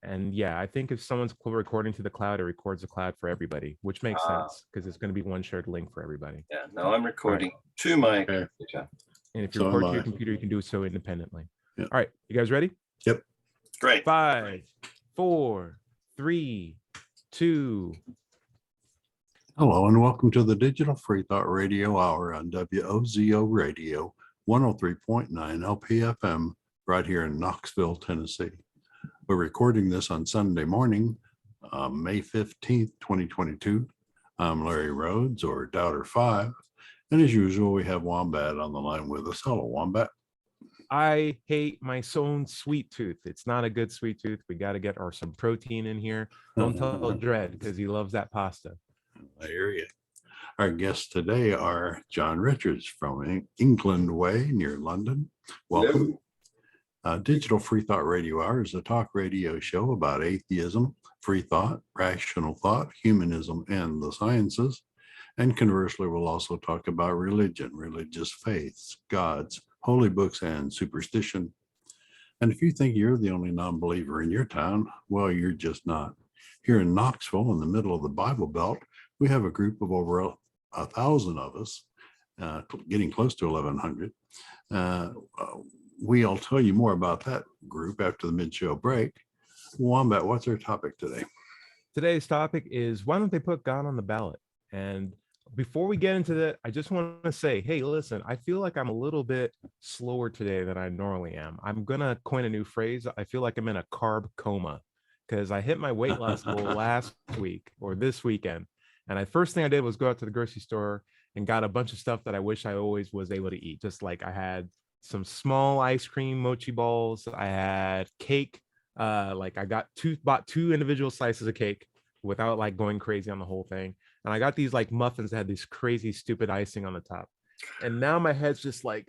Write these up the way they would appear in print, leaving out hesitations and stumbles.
And yeah, I think if someone's recording to the cloud, it records the cloud for everybody, which makes sense because it's going to be one shared link for everybody. Yeah, no, I'm All right. recording to my computer. And if you So record am to your I. computer, you can do so independently. Yeah. All right. You guys ready? Yep. Great. 5, 4, 3, 2. Hello and welcome to the Digital Free Thought Radio Hour on WOZO Radio 103.9 LPFM right here in Knoxville, Tennessee. We're recording this on Sunday morning, May 15th, 2022. I'm Larry Rhodes, or Doubter 5. And as usual, we have Wombat on the line with us. Hello, Wombat. I hate my own sweet tooth. It's not a good sweet tooth. We got to get some protein in here. Don't tell Dread because he loves that pasta. I hear you. Our guests today are John Richards from England Way near London. Welcome. Digital Free Thought Radio Hour is a talk radio show about atheism, free thought, rational thought, humanism, and the sciences. And conversely, we'll also talk about religion, religious faiths, gods, holy books, and superstition. And if you think you're the only non-believer in your town, well, you're just not. Here in Knoxville, in the middle of the Bible Belt, we have a group of over 1,000 of us, getting close to 1,100. We'll tell you more about that group after the mid-show break. Wombat, what's our topic today? Today's topic is, why don't they put God on the ballot? And before we get into that, I just want to say, hey, listen, I feel like I'm a little bit slower today than I normally am. I'm going to coin a new phrase. I feel like I'm in a carb coma because I hit my weight loss goal last week or this weekend. And the first thing I did was go out to the grocery store and got a bunch of stuff that I wish I always was able to eat. Just like I had some small ice cream mochi balls. I had cake. Like I bought two individual slices of cake without like going crazy on the whole thing. And I got these like muffins that had this crazy stupid icing on the top. And now my head's just like,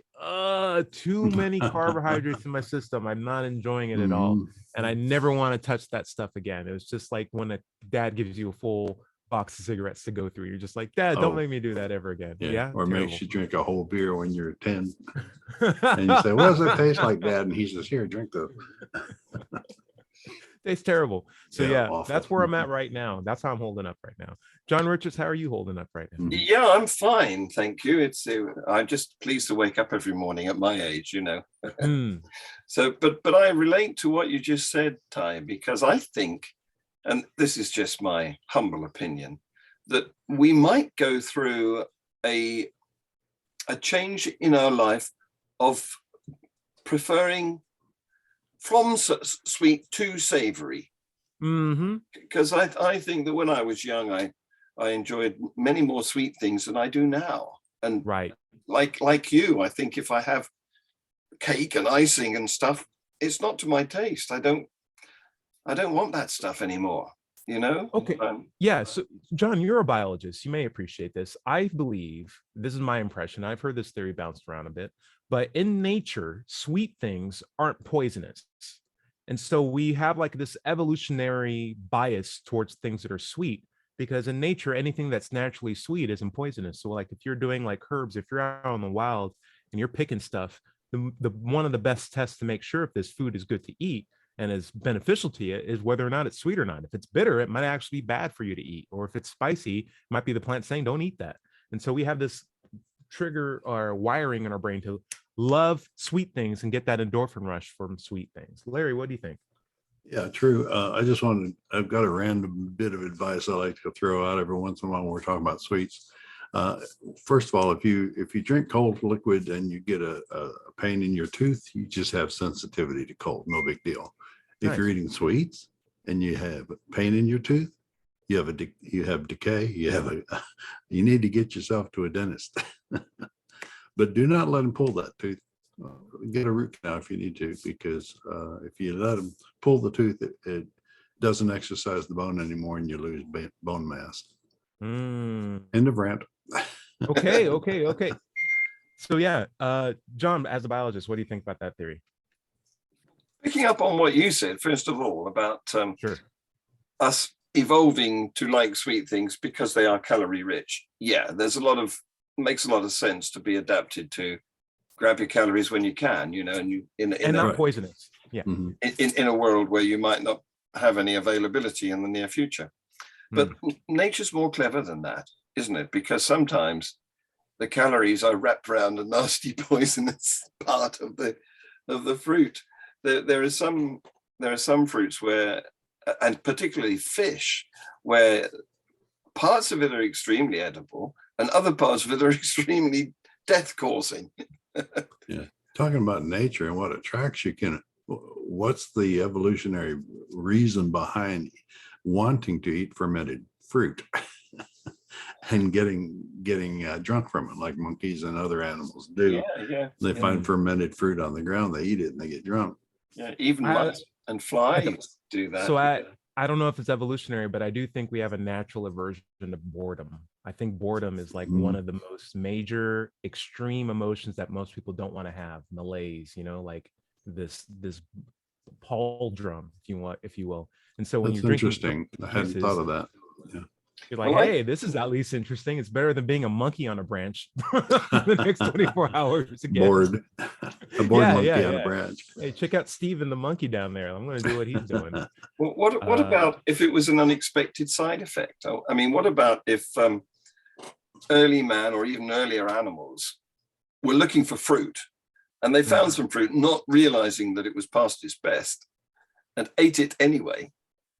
too many carbohydrates in my system. I'm not enjoying it at all. And I never want to touch that stuff again. It was just like when a dad gives you a full box of cigarettes to go through. You're just like, Dad, don't make me do that ever again. Yeah. Or makes you drink a whole beer when you're 10. And you say, what does it taste like, Dad? And he says, here, drink the. Tastes terrible. So yeah, awful. That's where I'm at right now. That's how I'm holding up right now. John Richards, how are you holding up right now? Yeah, I'm fine, thank you. I'm just pleased to wake up every morning at my age, you know. So, but I relate to what you just said, Ty, because I think, and this is just my humble opinion, that we might go through a change in our life of preferring from sweet to savory. Because I think that when I was young, I enjoyed many more sweet things than I do now. And right, like you, I think if I have cake and icing and stuff, it's not to my taste. I don't want that stuff anymore, you know? Okay. Yeah. So John, you're a biologist. You may appreciate this. I believe, this is my impression, I've heard this theory bounced around a bit, but in nature, sweet things aren't poisonous. And so we have like this evolutionary bias towards things that are sweet, because in nature, anything that's naturally sweet isn't poisonous. So like if you're doing like herbs, if you're out in the wild and you're picking stuff, the one of the best tests to make sure if this food is good to eat and is beneficial to you is whether or not it's sweet or not. If it's bitter, it might actually be bad for you to eat. Or if it's spicy, it might be the plant saying, don't eat that. And so we have this trigger or wiring in our brain to love sweet things and get that endorphin rush from sweet things. Larry, what do you think? Yeah, true. I've got a random bit of advice I like to throw out every once in a while when we're talking about sweets. First of all, if you drink cold liquid and you get a pain in your tooth, you just have sensitivity to cold, no big deal. If Nice. You're eating sweets and you have pain in your tooth, you have decay, you need to get yourself to a dentist. But do not let them pull that tooth. Get a root canal if you need to, because if you let them pull the tooth, it doesn't exercise the bone anymore and you lose bone mass. End of rant. Okay. So yeah, John, as a biologist, what do you think about that theory? Picking up on what you said, first of all, about Sure. us evolving to like sweet things because they are calorie rich. Yeah, makes a lot of sense to be adapted to grab your calories when you can, you know, and you And not poisonous. Yeah. in a world where you might not have any availability in the near future. But nature's more clever than that, isn't it? Because sometimes the calories are wrapped around a nasty poisonous part of the fruit. There are some fruits where, and particularly fish, where parts of it are extremely edible and other parts of it are extremely death-causing. Yeah, talking about nature and what attracts you, what's the evolutionary reason behind wanting to eat fermented fruit and getting drunk from it, like monkeys and other animals do? They find fermented fruit on the ground, they eat it, and they get drunk. Yeah, even mice and flies do that. So I don't know if it's evolutionary, but I do think we have a natural aversion to boredom. I think boredom is like one of the most major extreme emotions that most people don't want to have. Malaise, like this pauldrum, if you will. And so when That's you're drinking, interesting. I hadn't thought of that. Yeah. You're like, hey, this is at least interesting. It's better than being a monkey on a branch the next 24 hours again. Bored. A bored monkey on a branch. Hey, check out Steve and the monkey down there. I'm going to do what he's doing. Well, what about if it was an unexpected side effect? I mean, what about if early man or even earlier animals were looking for fruit and they found some fruit, not realizing that it was past its best, and ate it anyway?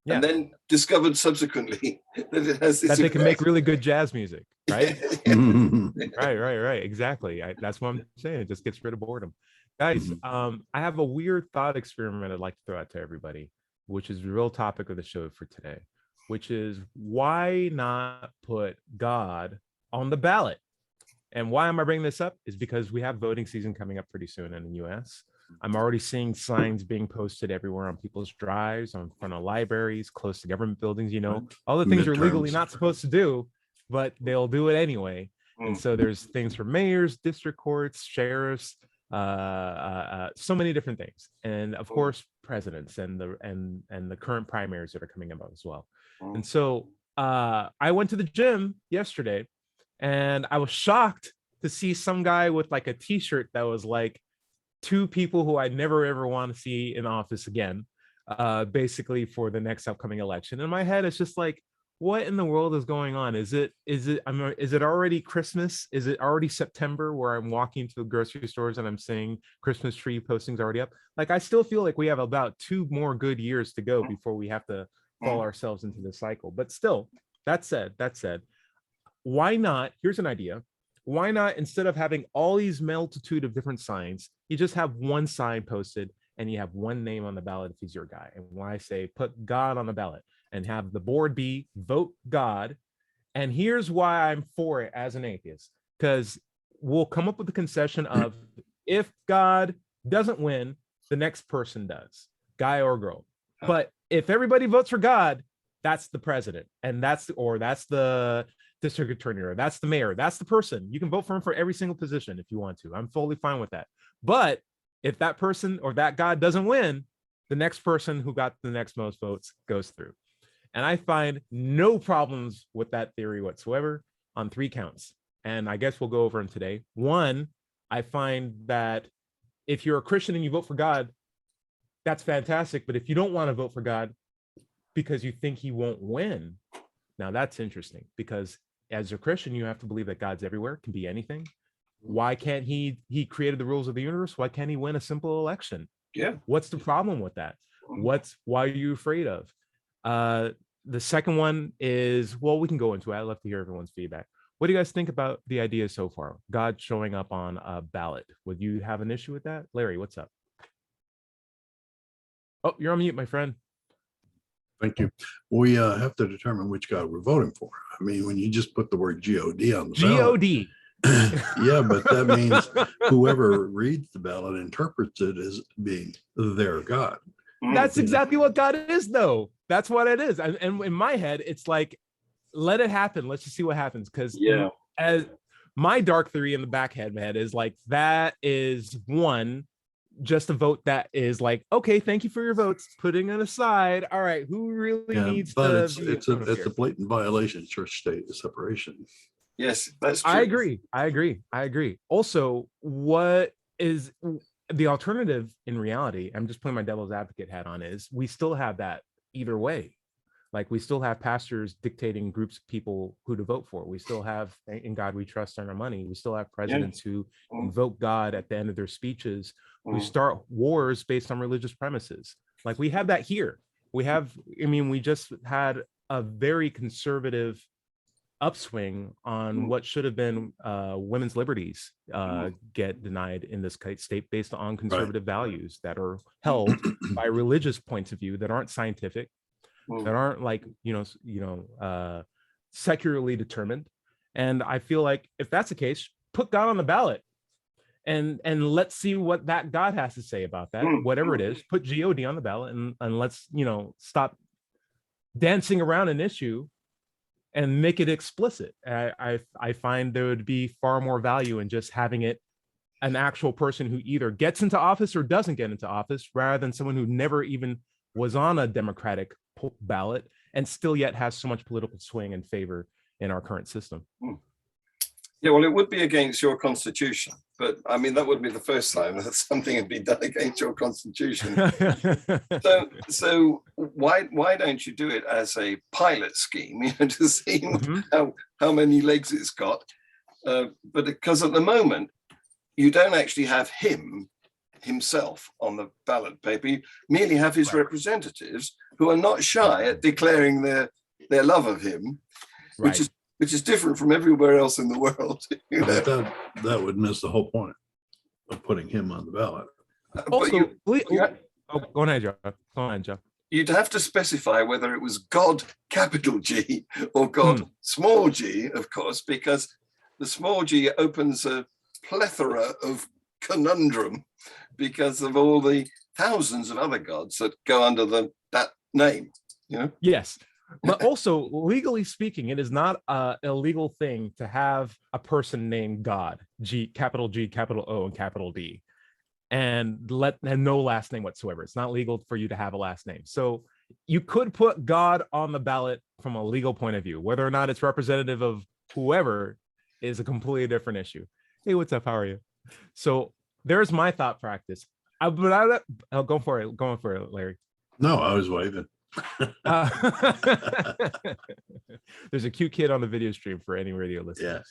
And then discovered subsequently that it has this that they can make really good jazz music, right? Right. Exactly. That's what I'm saying. It just gets rid of boredom. Guys, I have a weird thought experiment I'd like to throw out to everybody, which is the real topic of the show for today, which is why not put God on the ballot? And why am I bringing this up is because we have voting season coming up pretty soon in the US. I'm already seeing signs being posted everywhere on people's drives, on front of libraries, close to government buildings, all the things you're legally not supposed to do, but they'll do it anyway. And so there's things for mayors, district courts, sheriffs, so many different things. And of course, presidents and the current primaries that are coming about as well. And so I went to the gym yesterday and I was shocked to see some guy with like a t-shirt that was like, two people who I never ever want to see in office again, basically for the next upcoming election. In my head, it's just like, what in the world is going on? Is it already Christmas? Is it already September where I'm walking to the grocery stores and I'm seeing Christmas tree postings already up? Like, I still feel like we have about 2 more good years to go before we have to fall ourselves into the cycle. But still, that said, why not? Here's an idea. Why not, instead of having all these multitude of different signs, you just have one sign posted and you have one name on the ballot if he's your guy? And when I say put God on the ballot and have the board be vote God. And here's why I'm for it as an atheist, because we'll come up with the concession of if God doesn't win, the next person does, guy or girl. But if everybody votes for God, that's the president, and that's the district attorney, or that's the mayor, that's the person. You can vote for him for every single position if you want to. I'm fully fine with that. But if that person or that God doesn't win, the next person who got the next most votes goes through. And I find no problems with that theory whatsoever on 3 counts. And I guess we'll go over them today. 1, I find that if you're a Christian and you vote for God, that's fantastic. But if you don't want to vote for God because you think he won't win, now that's interesting, because as a Christian, you have to believe that God's everywhere, can be anything. Why can't he created the rules of the universe? Why can't he win a simple election? Yeah. What's the problem with that? Why are you afraid of? The second one is, well, we can go into it. I'd love to hear everyone's feedback. What do you guys think about the idea so far? God showing up on a ballot. Would you have an issue with that? Larry, what's up? Oh, you're on mute, my friend. Thank you. We have to determine which God we're voting for. I mean, when you just put the word G-O-D on the ballot. G-O-D. Yeah, but that means whoever reads the ballot interprets it as being their God. That's exactly what God is, though. That's what it is. And in my head, it's like, let it happen. Let's just see what happens. Because as my dark theory in the back head is like, that is one, just a vote that is like, okay, thank you for your votes, putting it aside. All right, who really needs but to it's a blatant violation of church-state separation. Yes, that's true. I agree. Also, what is the alternative in reality? I'm just putting my devil's advocate hat on, is we still have that either way. Like we still have pastors dictating groups of people who to vote for. We still have "In God We Trust" on our money. We still have presidents who invoke God at the end of their speeches, who start wars based on religious premises. Like we have that here. We have, I mean, we just had a very conservative upswing on what should have been women's liberties get denied in this state based on conservative values that are held by religious points of view that aren't scientific, that aren't like secularly determined. And I feel like if that's the case, put God on the ballot and let's see what that God has to say about that. Whatever it is, put God on the ballot and let's stop dancing around an issue and make it explicit. I find there would be far more value in just having it an actual person who either gets into office or doesn't get into office, rather than someone who never even was on a Democratic ballot and still yet has so much political swing and favor in our current system. Yeah, well, it would be against your constitution, but I mean, that would be the first time that something had been done against your constitution. so why don't you do it as a pilot scheme, to see how many legs it's got? But because at the moment, you don't actually have himself on the ballot paper. You merely have his representatives who are not shy at declaring their love of him, which is different from everywhere else in the world. That would miss the whole point of putting him on the ballot. Also, go ahead, Joe. You'd have to specify whether it was God capital G or God small g, of course, because the small g opens a plethora of conundrum because of all the thousands of other gods that go under that name. Yes. But also, legally speaking, it is not an illegal thing to have a person named God, capital G, capital O, and capital D, and no last name whatsoever. It's not legal for you to have a last name. So you could put God on the ballot from a legal point of view. Whether or not it's representative of whoever is a completely different issue. Hey, what's up? How are you? So there's my thought practice. Go for it, Larry. No, I was waving. There's a cute kid on the video stream for any radio listeners.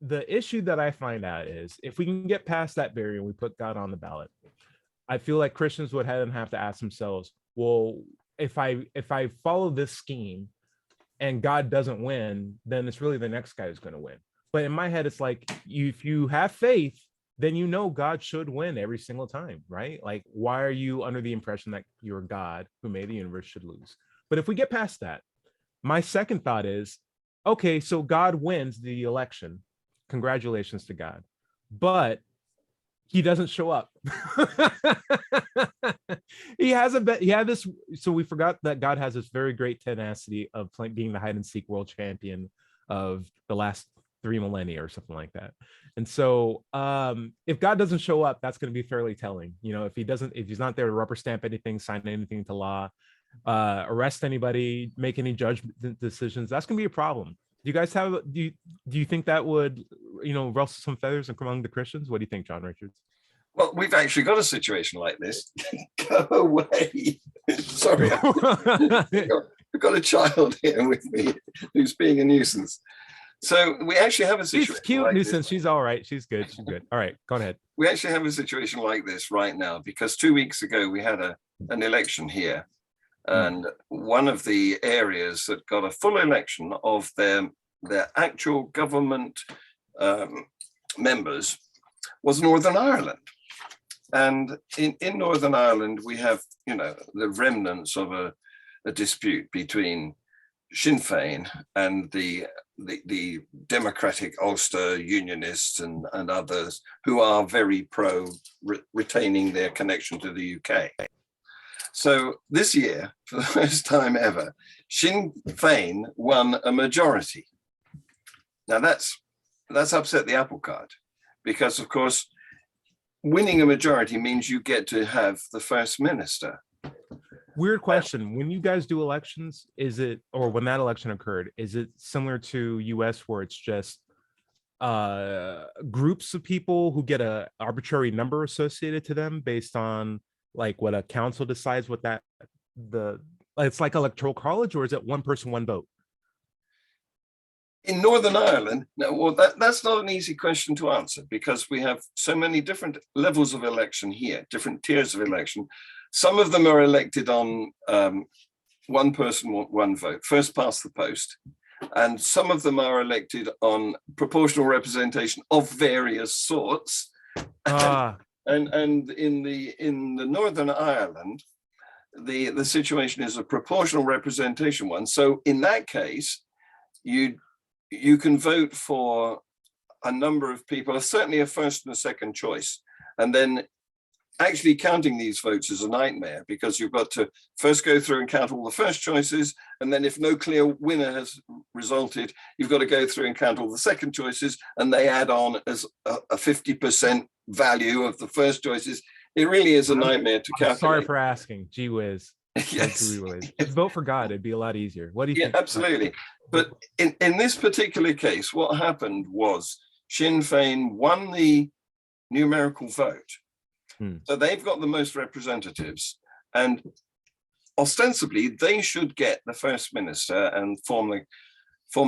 The issue that I find out is if we can get past that barrier and we put God on the ballot, I feel like Christians would have to ask themselves, well, if I follow this scheme and God doesn't win, then it's really the next guy who's going to win. But in my head, it's like, if you have faith, then God should win every single time, right? Like, why are you under the impression that your God who made the universe should lose? But if we get past that, my second thought is, okay, so God wins the election. Congratulations to God. But he doesn't show up. He had this. So we forgot that God has this very great tenacity of being the hide and seek world champion of the last 3 millennia or something like that. And so if God doesn't show up, that's going to be fairly telling. If he's not there to rubber stamp anything, sign anything to law, arrest anybody, make any judgment decisions, that's going to be a problem. Do you guys do you think that would, rustle some feathers among the Christians? What do you think, John Richards? Well, we've actually got a situation like this. Go away. Sorry. I've got a child here with me who's being a nuisance. So we actually have a situation. She's cute, like nuisance. She's all right. She's good. She's good. All right, go ahead. We actually have a situation like this right now because 2 weeks ago we had an election here, and one of the areas that got a full election of their actual government members was Northern Ireland. And in Northern Ireland, we have, the remnants of a dispute between Sinn Féin and the Democratic Ulster Unionists and others who are very pro retaining their connection to the UK. So this year, for the first time ever, Sinn Féin won a majority. Now that's upset the apple cart because, of course, winning a majority means you get to have the first minister. Weird question. When you guys do elections, or when that election occurred, is it similar to US where it's just groups of people who get an arbitrary number associated to them based on like what a council decides what that it's like electoral college, or is it one person, one vote? In Northern Ireland, no, well, that's not an easy question to answer because we have so many different levels of election here, different tiers of election. Some of them are elected on one person, one vote, first past the post. And some of them are elected on proportional representation of various sorts. And in the Northern Ireland, the situation is a proportional representation one. So in that case, you can vote for a number of people, certainly a first and a second choice. And then actually counting these votes is a nightmare because you've got to first go through and count all the first choices. And then if no clear winner has resulted, you've got to go through and count all the second choices, and they add on as a 50% value of the first choices. It really is a nightmare to calculate. Sorry for asking. Gee whiz. Yes. Just vote for God. It'd be a lot easier. What do you think? Yeah, absolutely. But in this particular case, what happened was Sinn Féin won the numerical vote. So they've got the most representatives, and ostensibly they should get the first minister and form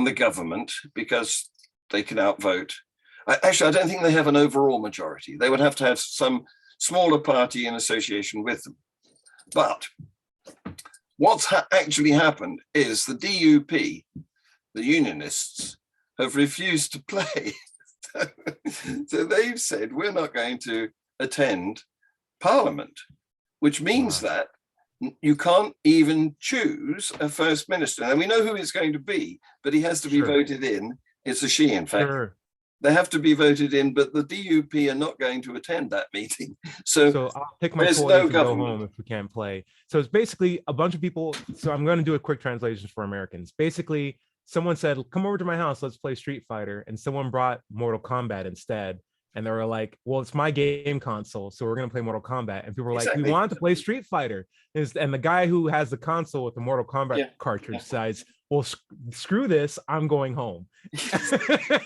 the government because they can outvote. Actually, I don't think they have an overall majority. They would have to have some smaller party in association with them. But what's actually happened is the DUP, the unionists, have refused to play. So they've said, we're not going to attend Parliament, which means that you can't even choose a first minister. And we know who it's going to be, but he has to be voted in. It's a she, in fact. They have to be voted in, but the DUP are not going to attend that meeting. So I'll pick my toys and go home if we can't play. So it's basically a bunch of people. So I'm going to do a quick translation for Americans. Basically, someone said, come over to my house, let's play Street Fighter. And someone brought Mortal Kombat instead. And they were like, well, it's my game console, so we're going to play Mortal Kombat. And people were like, we want to play Street Fighter. And the guy who has the console with the Mortal Kombat cartridge says, well, screw this, I'm going home.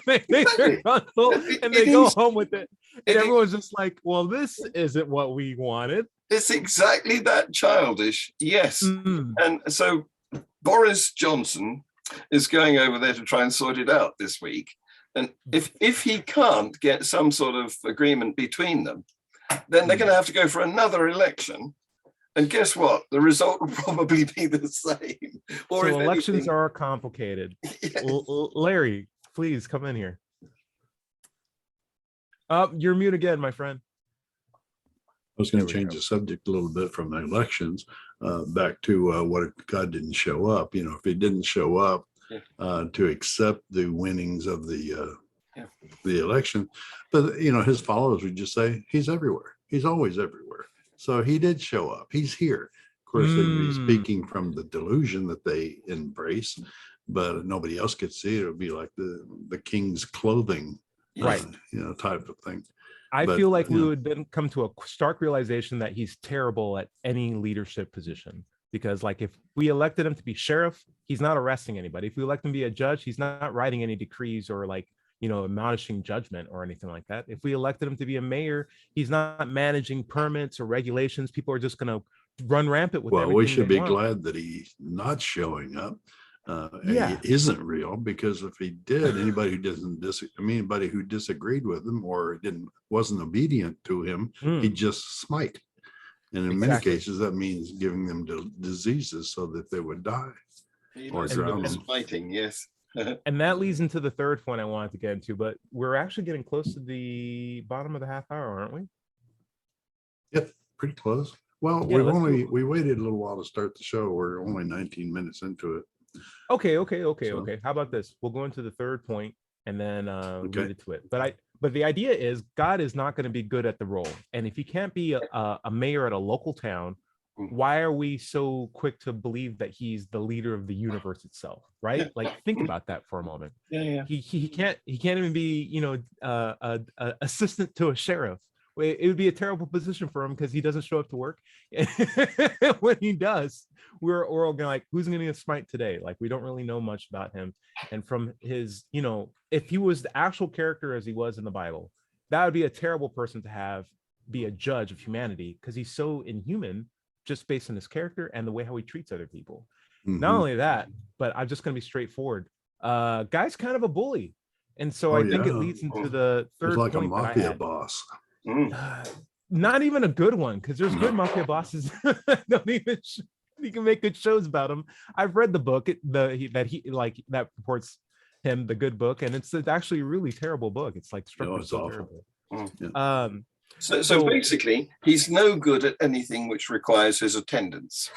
They take their console and they go home with it. And everyone's just like, well, this isn't what we wanted. It's exactly that childish. Yes. And so Boris Johnson is going over there to try and sort it out this week. And if he can't get some sort of agreement between them, then they're going to have to go for another election. And guess what? The result will probably be the same. Or so elections are complicated. Yes. Larry, please come in here. You're mute again, my friend. I was going to change the subject a little bit from the elections back to what if God didn't show up. You know, if he didn't show up, to accept the winnings of the election, but you know, his followers would just say he's everywhere. He's always everywhere. So he did show up. He's here. Of course, they'd be speaking from the delusion that they embrace, but nobody else could see it. It would be like the king's clothing, right? You know, type of thing. I feel like we would then come to a stark realization that he's terrible at any leadership position. Because like if we elected him to be sheriff, he's not arresting anybody. If we elect him to be a judge, he's not writing any decrees or like, you know, admonishing judgment or anything like that. If we elected him to be a mayor, he's not managing permits or regulations. People are just going to run rampant with everything. Well, we should be glad that he's not showing up. He isn't real, because if he did, anybody who disagreed with him or wasn't obedient to him, he'd just smite. And in many cases, that means giving them diseases so that they would die or drown. Fighting, yes. And that leads into the third point I wanted to get into, but we're actually getting close to the bottom of the half hour, aren't we? Yep, pretty close. Well, we waited a little while to start the show. We're only 19 minutes into it. Okay. How about this? We'll go into the third point and then lead it to it. But the idea is God is not going to be good at the role. And if he can't be a mayor at a local town, why are we so quick to believe that he's the leader of the universe itself? Right? Like, think about that for a moment. He can't even be, you know, a assistant to a sheriff. It would be a terrible position for him because he doesn't show up to work. When he does, we're all gonna like, who's gonna get smite today? Like, we don't really know much about him. And from his, you know, if he was the actual character as he was in the Bible, that would be a terrible person to have be a judge of humanity because he's so inhuman just based on his character and the way how he treats other people. Not only that, but I'm just going to be straightforward. Guy's kind of a bully. And so I think it leads into the third like point a mafia boss. Not even a good one, because there's good mafia bosses don't even you can make good shows about him. I've read the book that purports him, the good book, and it's actually a really terrible book. It's like structured so terrible. Yeah. So basically, he's no good at anything which requires his attendance.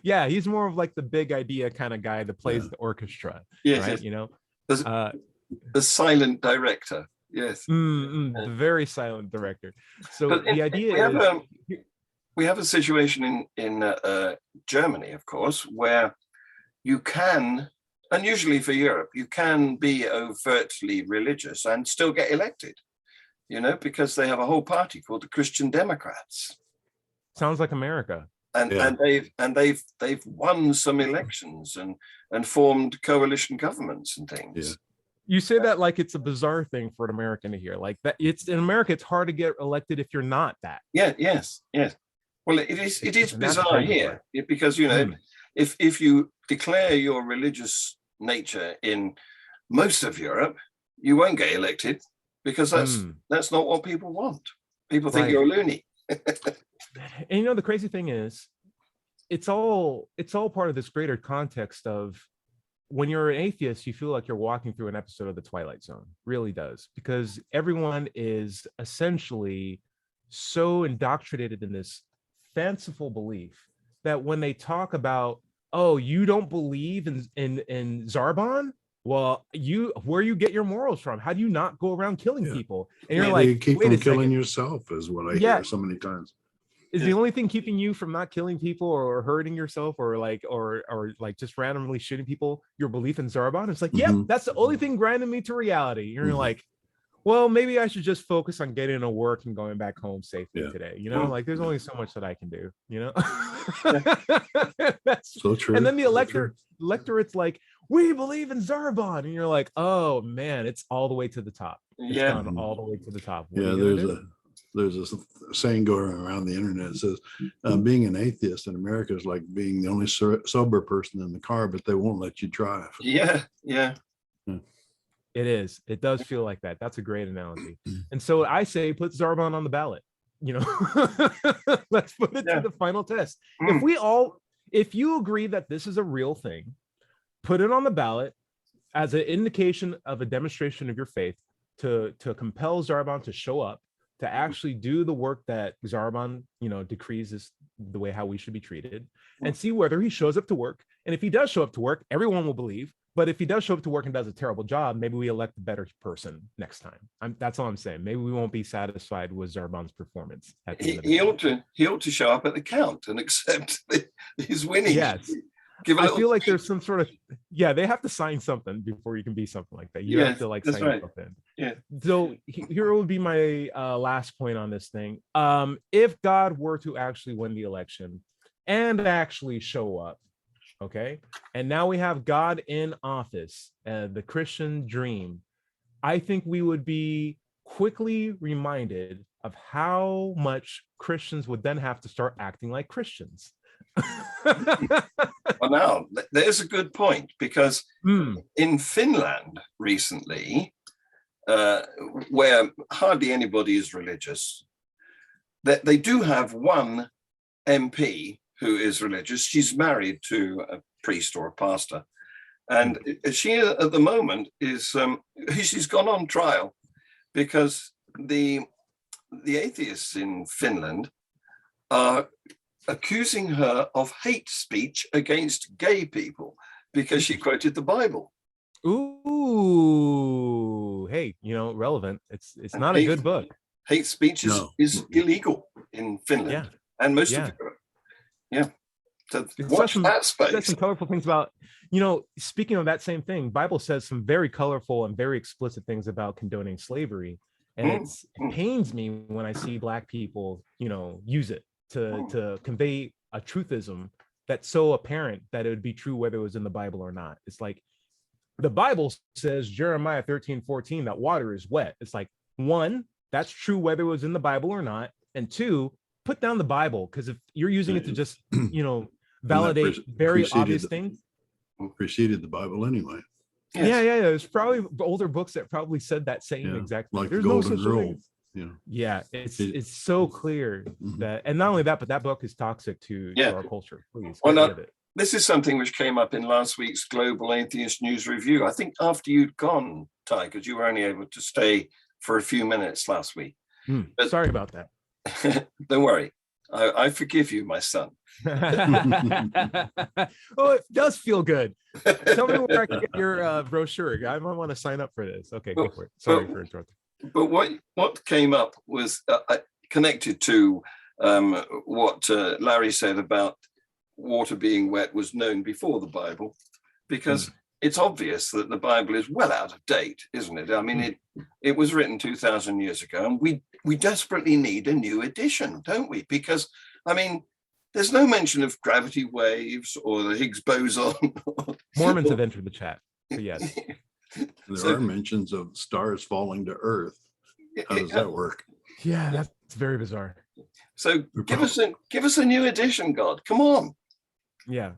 Yeah, he's more of like the big idea kind of guy that plays the orchestra. Yes, right? Yes. You know, the silent director. Yes, the very silent director. So the idea we have a situation in Germany, of course, where you can, unusually for Europe, you can be overtly religious and still get elected. You know, because they have a whole party called the Christian Democrats. Sounds like America. And they've won some elections and formed coalition governments and things. Yeah. You say that like it's a bizarre thing for an American to hear. Like that, it's in America, it's hard to get elected if you're not that. Yeah. Yes. Well, it is bizarre here because, you know, if you declare your religious nature in most of Europe, you won't get elected because that's not what people want. People think you're a loony. And you know, the crazy thing is, it's all part of this greater context of when you're an atheist, you feel like you're walking through an episode of The Twilight Zone. Really does, because everyone is essentially so indoctrinated in this fanciful belief that when they talk about, oh, you don't believe in Zarbon? Well, where you get your morals from? How do you not go around killing people? And you're like, you keep from killing yourself, is what I hear so many times. Is the only thing keeping you from not killing people or hurting yourself or just randomly shooting people your belief in Zarbon? It's like, yep, that's the only thing grinding me to reality. You're like, well, maybe I should just focus on getting to work and going back home safely today. You know, like there's only so much that I can do, you know? That's so true. And then the electorate's like, we believe in Zarbon. And you're like, oh man, it's all the way to the top. It's gone all the way to the top. There's a saying going around the internet that says being an atheist in America is like being the only sober person in the car, but they won't let you drive. Yeah. It is. It does feel like that. That's a great analogy. And so I say, put Zarbon on the ballot. You know, let's put it to the final test. If you agree that this is a real thing, put it on the ballot as an indication of a demonstration of your faith to compel Zarbon to show up, to actually do the work that Zarbon, you know, decrees is the way how we should be treated, and see whether he shows up to work. And if he does show up to work, everyone will believe. But if he does show up to work and does a terrible job, maybe we elect a better person next time. That's all I'm saying. Maybe we won't be satisfied with Zarbon's performance. He ought to show up at the count and accept that he's winning. Yes. I feel like there's some sort of, they have to sign something before you can be something like that. You have to like sign yourself in. Yeah. So here would be my last point on this thing. If God were to actually win the election and actually show up, okay, and now we have God in office, the Christian dream, I think we would be quickly reminded of how much Christians would then have to start acting like Christians. Well, now there's a good point, because in Finland recently, where hardly anybody is religious, that they do have one MP who is religious. She's married to a priest or a pastor, and she at the moment is she's gone on trial because the atheists in Finland are accusing her of hate speech against gay people because she quoted the Bible. Ooh, hey, you know, relevant. It's not a good book. Hate speech is illegal in Finland and most of Europe. Yeah. So watch that space. There's some colorful things about, you know, speaking of that same thing, Bible says some very colorful and very explicit things about condoning slavery. And it pains me when I see Black people, you know, use it to convey a truthism that's so apparent that it would be true whether it was in the Bible or not. It's like the Bible says, Jeremiah 13:14, that water is wet. It's like, one, that's true whether it was in the Bible or not, and two, put down the Bible, because if you're using it to just validate very obvious things, preceded the Bible anyway. Yes. Yeah. There's probably older books that probably said that same exact thing. Like There's the Golden no such Rule. thing. Yeah, it's so clear that, and not only that, but that book is toxic to our culture. Please get rid of it. This is something which came up in last week's Global Atheist News Review. I think after you'd gone, Ty, because you were only able to stay for a few minutes last week. But, sorry about that. Don't worry. I forgive you, my son. Oh, it does feel good. Tell me where I can get your brochure. I might want to sign up for this. Okay, go for it. Sorry for interrupting. But what came up was connected to what Larry said about water being wet was known before the Bible, because it's obvious that the Bible is well out of date, isn't it? I mean, it was written 2,000 years ago, and we desperately need a new edition, don't we? Because, I mean, there's no mention of gravity waves or the Higgs boson. Mormons have entered the chat, so yes. There are mentions of stars falling to Earth. How does that work? Yeah, that's very bizarre. So give us a new edition, God. Come on. Yeah.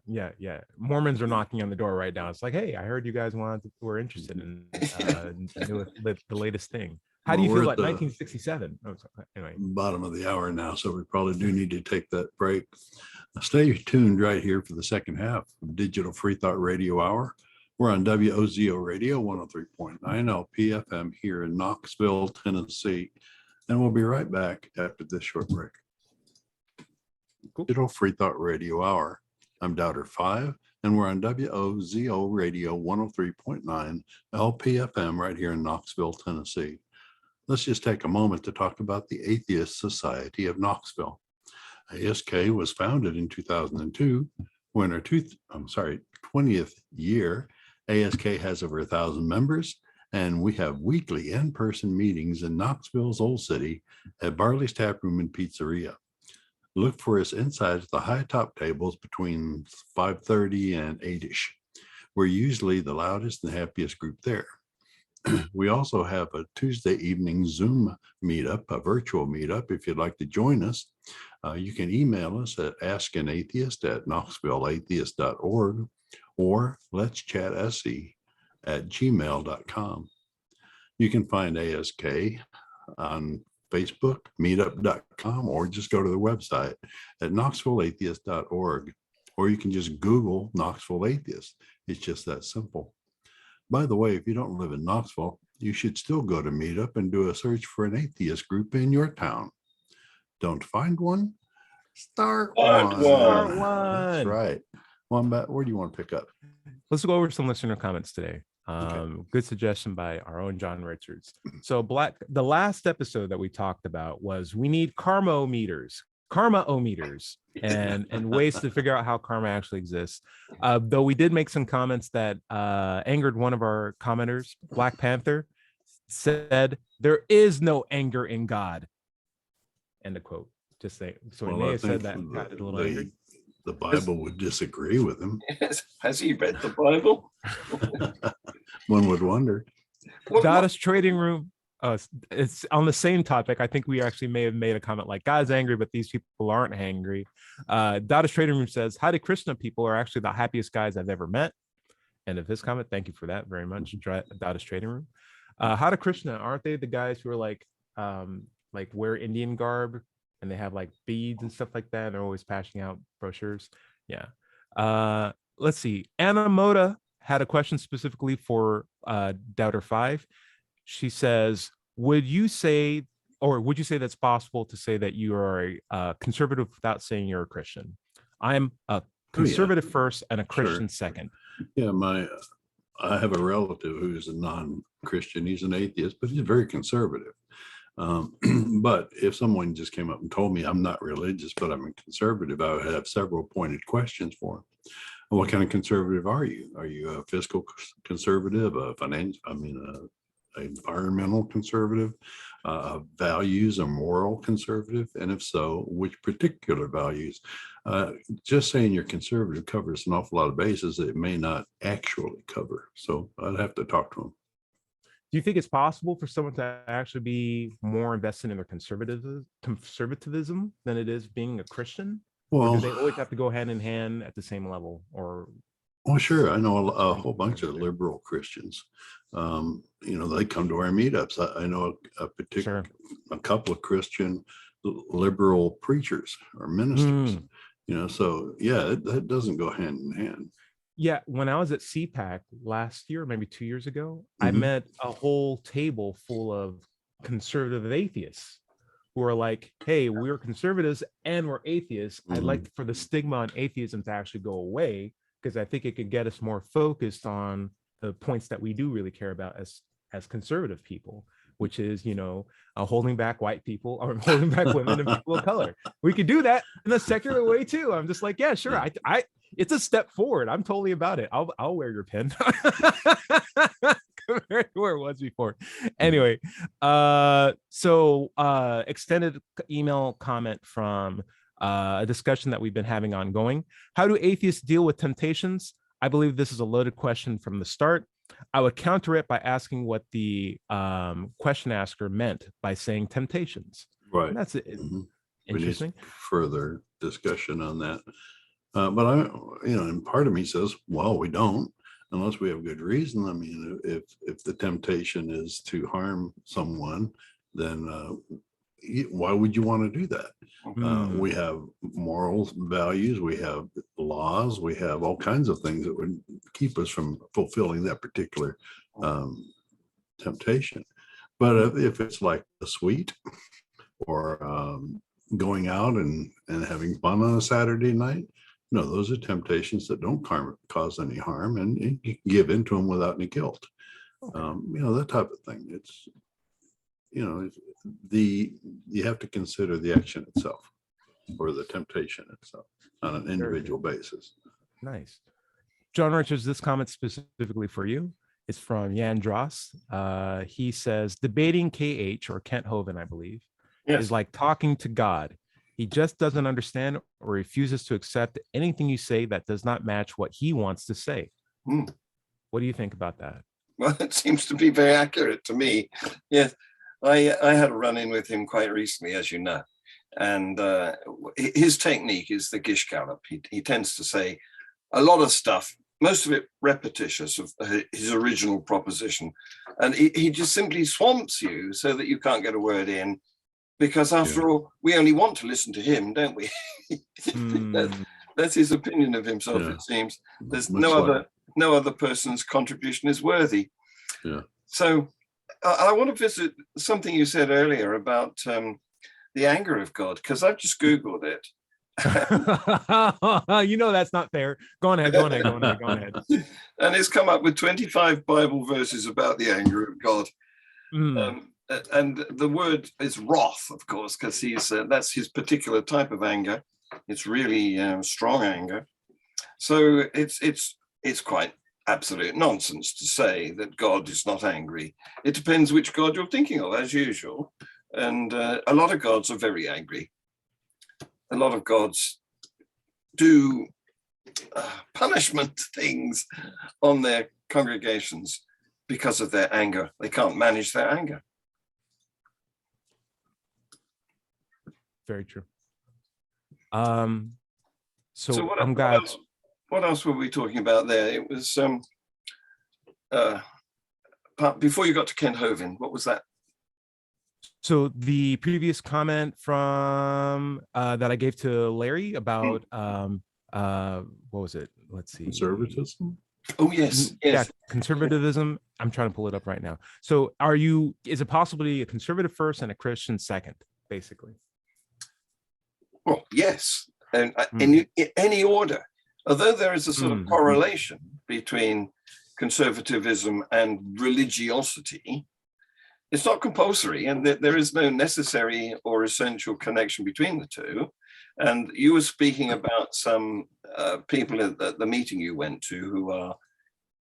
Mormons are knocking on the door right now. It's like, hey, I heard you guys were interested in the latest thing. How do you feel about 1967? Oh, anyway, bottom of the hour now, so we probably do need to take that break. Stay tuned right here for the second half of Digital Free Thought Radio Hour. We're on WOZO Radio 103.9 LPFM here in Knoxville, Tennessee, and we'll be right back after this short break. Cool. Digital Free Thought Radio Hour. I'm Doubter 5, and we're on WOZO Radio 103.9 LPFM right here in Knoxville, Tennessee. Let's just take a moment to talk about the Atheist Society of Knoxville. ASK was founded in 2002. We're in our 20th year. ASK has over 1,000 members, and we have weekly in-person meetings in Knoxville's Old City at Barley's Tap Room and Pizzeria. Look for us inside the high top tables between 5:30 and 8-ish. We're usually the loudest and happiest group there. We also have a Tuesday evening Zoom meetup, a virtual meetup. If you'd like to join us, you can email us at askanatheist@knoxvilleatheist.org or let'schatsc@gmail.com. You can find ASK on Facebook, meetup.com, or just go to the website at knoxvilleatheist.org, or you can just Google Knoxville Atheist. It's just that simple. By the way, if you don't live in Knoxville, you should still go to Meetup and do a search for an atheist group in your town. Don't find one? Start one. That's right. Wombat, where do you want to pick up? Let's go over some listener comments today. Good suggestion by our own John Richards. So the last episode that we talked about was we need karma-o-meters and ways to figure out how karma actually exists. Though we did make some comments that angered one of our commenters. Black Panther said, "There is no anger in God." End of quote. Just say. So he may have said that. Got a little angry. The Bible would disagree with him. Yes. Has he read the Bible? One would wonder. Dada's Trading Room. It's on the same topic. I think we actually may have made a comment like, God's angry, but these people aren't angry. Dada's Trading Room says, Hare Krishna people are actually the happiest guys I've ever met. End of his comment. Thank you for that very much, Dada's Trading Room. Hare Krishna, aren't they the guys who are like wear Indian garb and they have like beads and stuff like that? And they're always passing out brochures. Yeah. Let's see. Anna Moda had a question specifically for Doubter 5. She says, would you say that's possible to say that you are a conservative without saying you're a Christian? I'm a conservative first and a Christian second. Yeah, I have a relative who's a non-Christian. He's an atheist, but he's very conservative. But if someone just came up and told me I'm not religious, but I'm a conservative, I would have several pointed questions for him. What kind of conservative are you? Are you a fiscal conservative, a environmental conservative, values or moral conservative? And if so, which particular values? Just saying you're conservative covers an awful lot of bases that it may not actually cover. So I'd have to talk to him. Do you think it's possible for someone to actually be more invested in their conservatism than it is being a Christian? Or do Well, they always have to go hand in hand at the same level? Or well, sure. I know a whole bunch of liberal Christians. They come to our meetups. I know sure. a couple of Christian liberal preachers or ministers. So yeah, that doesn't go hand in hand. Yeah, when I was at CPAC last year, maybe 2 years ago, I met a whole table full of conservative atheists who are like, hey, we're conservatives and we're atheists. I'd like for the stigma on atheism to actually go away, because I think it could get us more focused on the points that we do really care about as conservative people, which is, holding back white people or holding back women and people of color. We could do that in a secular way too. I'm just like, yeah, sure. I it's a step forward. I'm totally about it. I'll wear your pin compared to where it was before. Anyway, so extended email comment from a discussion that we've been having ongoing. How do atheists deal with temptations? I believe this is a loaded question from the start. I would counter it by asking what the question asker meant by saying temptations. Right. And that's it. Interesting. Further discussion on that. But and part of me says, well, we don't, unless we have good reason. I mean, if the temptation is to harm someone, then why would you want to do that? We have morals, values, we have laws, we have all kinds of things that would keep us from fulfilling that particular temptation. But if it's like a sweet or going out and having fun on a Saturday night, no, those are temptations that don't cause any harm, and you can give into them without any guilt. That type of thing. It's, you have to consider the action itself or the temptation itself on an individual basis. Nice. John Richards, this comment specifically for you is from Jan Dross. He says, debating KH or Kent Hovind, I believe, is like talking to God. He just doesn't understand or refuses to accept anything you say that does not match what he wants to say. What do you think about that? Well, it seems to be very accurate to me. Yes, I had a run-in with him quite recently, as you know. And his technique is the gish gallop. He tends to say a lot of stuff, most of it repetitious of his original proposition. And he just simply swamps you so that you can't get a word in. Because after all, we only want to listen to him, don't we? That's his opinion of himself, it seems. There's no other person's contribution is worthy. So I want to visit something you said earlier about the anger of God, because I've just Googled it. That's not fair. Go ahead. And it's come up with 25 Bible verses about the anger of God. And the word is wrath, of course, because that's his particular type of anger. It's really strong anger. So it's quite absolute nonsense to say that God is not angry. It depends which God you're thinking of, as usual. And a lot of gods are very angry. A lot of gods do punishment things on their congregations because of their anger. They can't manage their anger. Very true. So what else were we talking about there? It was before you got to Kent Hovind. What was that? So the previous comment from that I gave to Larry about what was it? Let's see. Conservatism. Oh yes. Yeah, conservatism. I'm trying to pull it up right now. So is it possible to be a conservative first and a Christian second, basically? Well, yes, and in any order. Although there is a sort of correlation between conservatism and religiosity, it's not compulsory, and there is no necessary or essential connection between the two. And you were speaking about some people at the meeting you went to who are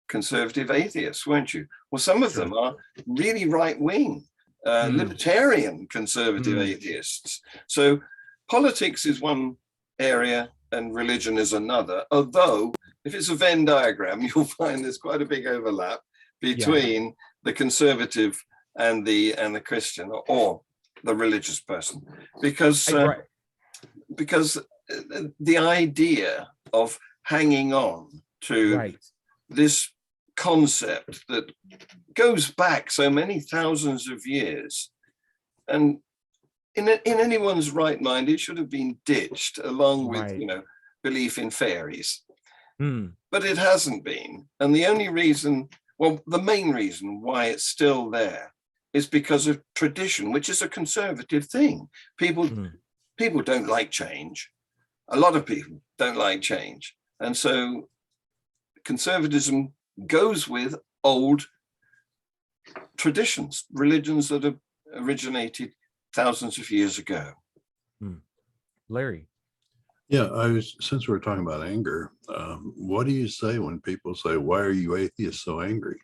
conservative atheists, weren't you? Well, some of them are really right-wing, libertarian conservative atheists. So politics is one area and religion is another, although if it's a Venn diagram, you'll find there's quite a big overlap between the conservative and the Christian, or the religious person, because the idea of hanging on to this concept that goes back so many thousands of years, and in anyone's right mind, it should have been ditched along with belief in fairies. But it hasn't been, and the only reason, well, the main reason why it's still there is because of tradition, which is a conservative thing. People don't like change. A lot of people don't like change, and so conservatism goes with old traditions, religions that have originated thousands of years ago. Larry. Yeah, since we're talking about anger, what do you say when people say, "Why are you atheists so angry?"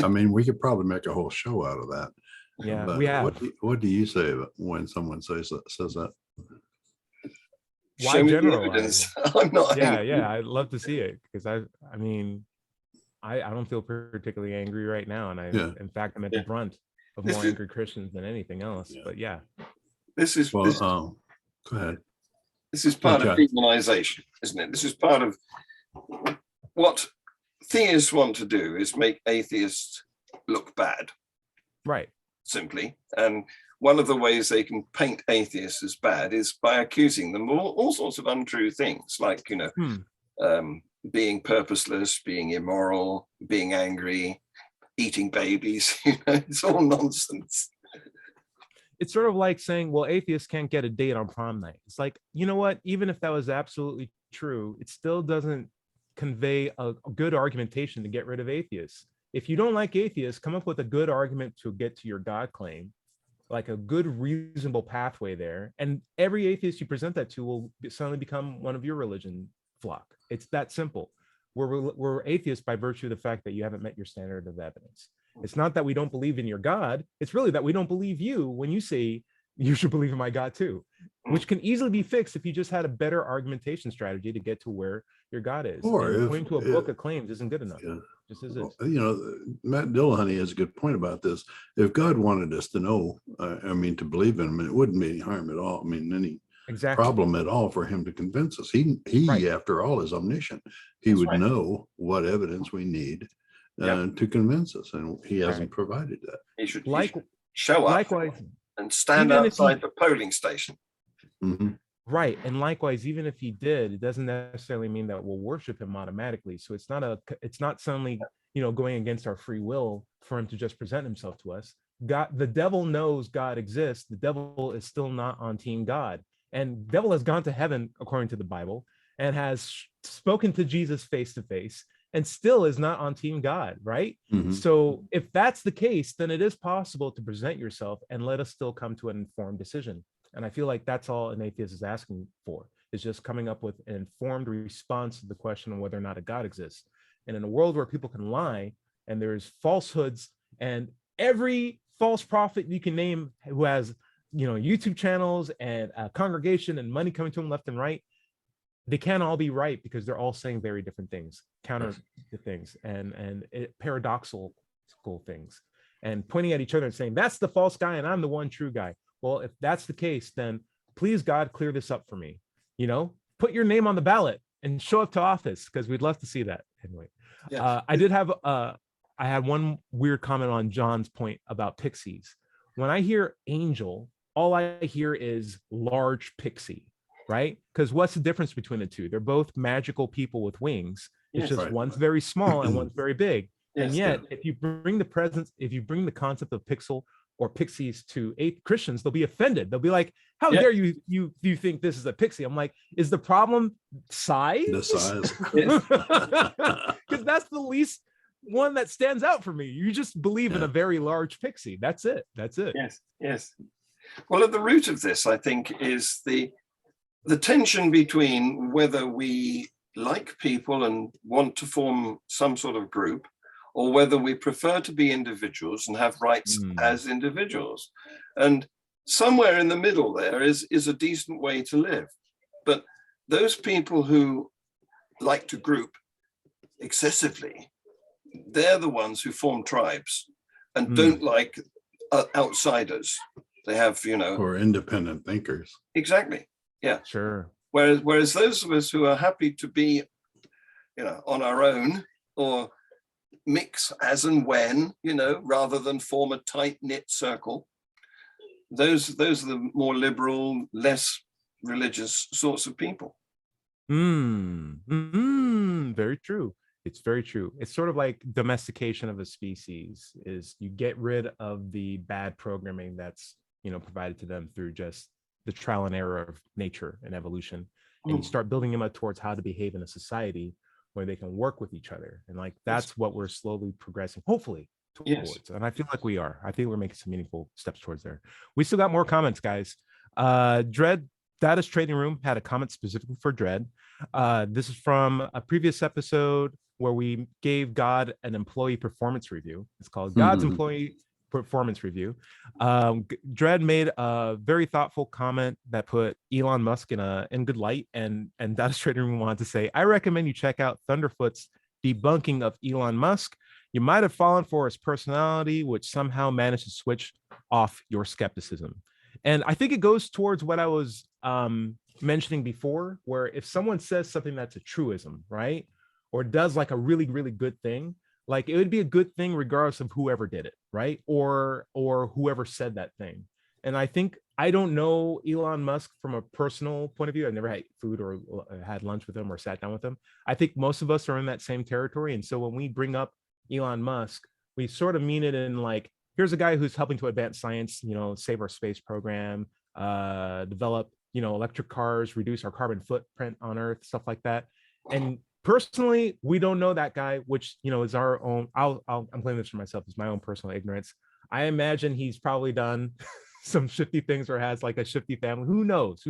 I mean, we could probably make a whole show out of that. Yeah, but we have. What do you say when someone says that? Why generalize? I'm not angry. Yeah, I'd love to see it, because I mean, I don't feel particularly angry right now, and in fact, I'm at the brunt of more angry Christians than anything else. But this is go ahead. This is part of demonization, isn't it? This is part of what theists want to do, is make atheists look bad. Right. Simply. And one of the ways they can paint atheists as bad is by accusing them of all sorts of untrue things, like, being purposeless, being immoral, being angry, eating babies. It's all nonsense. It's sort of like saying, well, atheists can't get a date on prom night. It's like, you know what? Even if that was absolutely true, it still doesn't convey a good argumentation to get rid of atheists. If you don't like atheists, come up with a good argument to get to your God claim, like a good, reasonable pathway there. And every atheist you present that to will suddenly become one of your religion flock. It's that simple. We're atheists by virtue of the fact that you haven't met your standard of evidence. It's not that we don't believe in your God. It's really that we don't believe you when you say you should believe in my God too, which can easily be fixed if you just had a better argumentation strategy to get to where your God is. Or pointing to a book of claims isn't good enough. Just as is. Matt Dillahunty has a good point about this. If God wanted us to know, to believe in him, it wouldn't be any harm at all. Any problem at all for him to convince us. He after all, is omniscient. He would know what evidence we need to convince us, and he hasn't provided that. He should show up and stand outside the polling station. Right. And likewise, even if he did, it doesn't necessarily mean that we'll worship him automatically. So it's not suddenly, going against our free will for him to just present himself to us. God, the devil knows God exists. The devil is still not on team God. And the devil has gone to heaven, according to the Bible, and has spoken to Jesus face to face, and still is not on team God, right? So if that's the case, then it is possible to present yourself and let us still come to an informed decision. And I feel like that's all an atheist is asking for, is just coming up with an informed response to the question of whether or not a God exists. And in a world where people can lie, and there's falsehoods, and every false prophet you can name who has, YouTube channels and a congregation and money coming to them left and right, they can't all be right, because they're all saying very different things, counter to things, and paradoxical things, and pointing at each other and saying, that's the false guy and I'm the one true guy. Well, if that's the case, then please, God, clear this up for me. Put your name on the ballot and show up to office, because we'd love to see that. Anyway, I had one weird comment on John's point about pixies. When I hear angel, all I hear is large pixie. Right? Because what's the difference between the two? They're both magical people with wings. It's just one's very small and one's very big. And yet, if you bring the concept of pixel or pixies to Christians, they'll be offended. They'll be like, how dare you think this is a pixie? I'm like, is the problem size? The size. Because that's the least one that stands out for me. You just believe in a very large pixie. That's it. Yes. Well, at the root of this, I think, is the tension between whether we like people and want to form some sort of group, or whether we prefer to be individuals and have rights as individuals. And somewhere in the middle there is a decent way to live. But those people who like to group excessively, they're the ones who form tribes. and don't like outsiders. They have, or independent thinkers. Exactly. Yeah. Sure. Whereas those of us who are happy to be, on our own or mix as and when, rather than form a tight-knit circle, those are the more liberal, less religious sorts of people. Very true. It's very true. It's sort of like domestication of a species, is you get rid of the bad programming that's, provided to them through just the trial and error of nature and evolution. And you start building them up towards how to behave in a society where they can work with each other. And like, that's what we're slowly progressing, hopefully, towards. Yes. And I feel like we are. I think we're making some meaningful steps towards there. We still got more comments, guys. Dread Data's Trading Room had a comment specifically for Dread. This is from a previous episode where we gave God an employee performance review. It's called God's Employee Performance Review. Dread made a very thoughtful comment that put Elon Musk in good light, and Data's Trading Room wanted to say, I recommend you check out Thunderfoot's debunking of Elon Musk. You might have fallen for his personality, which somehow managed to switch off your skepticism. And I think it goes towards what I was mentioning before, where if someone says something that's a truism, right, or does like a really, really good thing, like it would be a good thing regardless of whoever did it, right, or whoever said that thing. And I think, I don't know Elon Musk from a personal point of view. I've never had food or had lunch with him or sat down with him. I think most of us are in that same territory. And so when we bring up Elon Musk, we sort of mean it in like, here's a guy who's helping to advance science, save our space program, develop, electric cars, reduce our carbon footprint on Earth, stuff like that. And personally, we don't know that guy, which, is our own, I'm claiming this for myself, it's my own personal ignorance. I imagine he's probably done some shifty things or has like a shifty family. Who knows?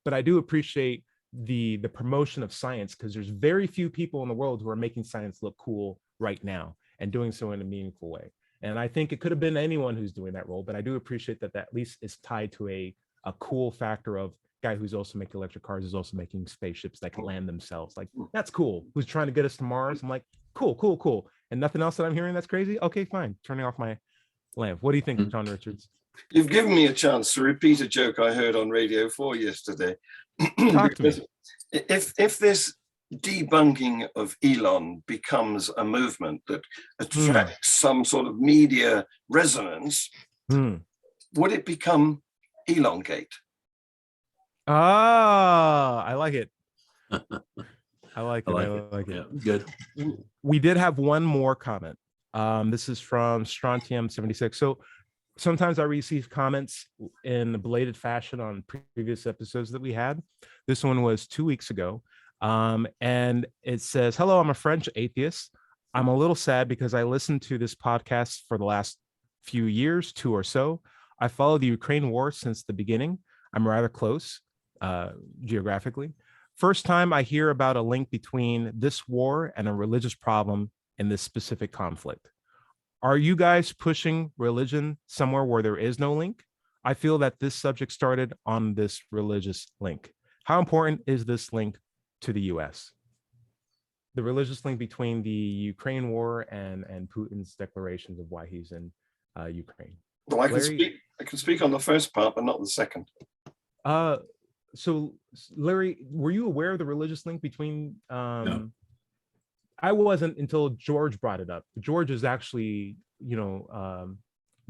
But I do appreciate the promotion of science, because there's very few people in the world who are making science look cool right now and doing so in a meaningful way. And I think it could have been anyone who's doing that role, but I do appreciate that at least is tied to a cool factor of guy who's also making electric cars, is also making spaceships that can land themselves. Like, that's cool. Who's trying to get us to Mars? I'm like, cool. And nothing else that I'm hearing that's crazy? Okay, fine. Turning off my lamp. What do you think, John Richards? You've given me a chance to repeat a joke I heard on Radio 4 yesterday. Talk to me. If this debunking of Elon becomes a movement that attracts some sort of media resonance, would it become Elongate? I like it. I like it. Yeah, good. We did have one more comment. This is from Strontium 76. So sometimes I receive comments in a belated fashion on previous episodes that we had. This one was 2 weeks ago. And it says, hello, I'm a French atheist. I'm a little sad because I listened to this podcast for the last few years, 2 or so. I followed the Ukraine war since the beginning. I'm rather close geographically. First time I hear about a link between this war and a religious problem in this specific conflict. Are you guys pushing religion somewhere where there is no link? I feel that this subject started on this religious link. How important is this link to the US? The religious link between the Ukraine war and Putin's declarations of why he's in Ukraine. Well, I can speak on the first part, but not the second. So Larry, were you aware of the religious link between No. I wasn't until George brought it up. George is actually,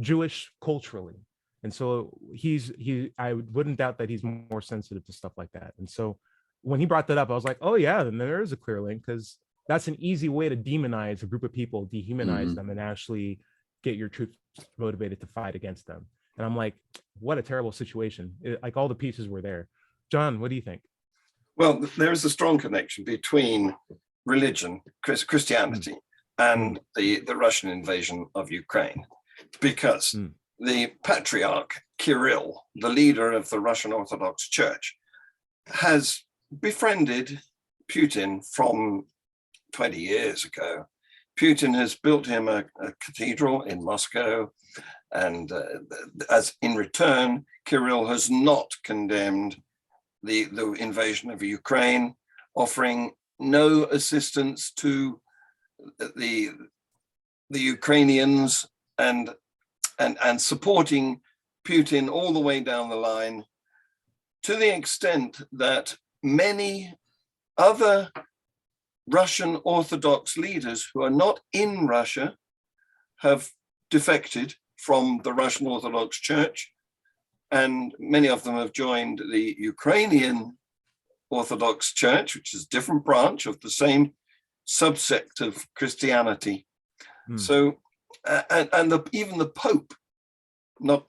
Jewish culturally. And so I wouldn't doubt that he's more sensitive to stuff like that. And so when he brought that up, I was like, oh yeah, then there is a clear link, because that's an easy way to demonize a group of people, dehumanize them, and actually get your troops motivated to fight against them. And I'm like, what a terrible situation. Like, all the pieces were there. John, what do you think? Well, there is a strong connection between religion, Christianity, and the Russian invasion of Ukraine, because the Patriarch Kirill, the leader of the Russian Orthodox Church, has befriended Putin from 20 years ago. Putin has built him a cathedral in Moscow, and as in return, Kirill has not condemned the invasion of Ukraine, offering no assistance to the Ukrainians and supporting Putin all the way down the line, to the extent that many other Russian Orthodox leaders who are not in Russia have defected from the Russian Orthodox Church, and many of them have joined the Ukrainian Orthodox Church, which is a different branch of the same subsect of Christianity. So, even the Pope,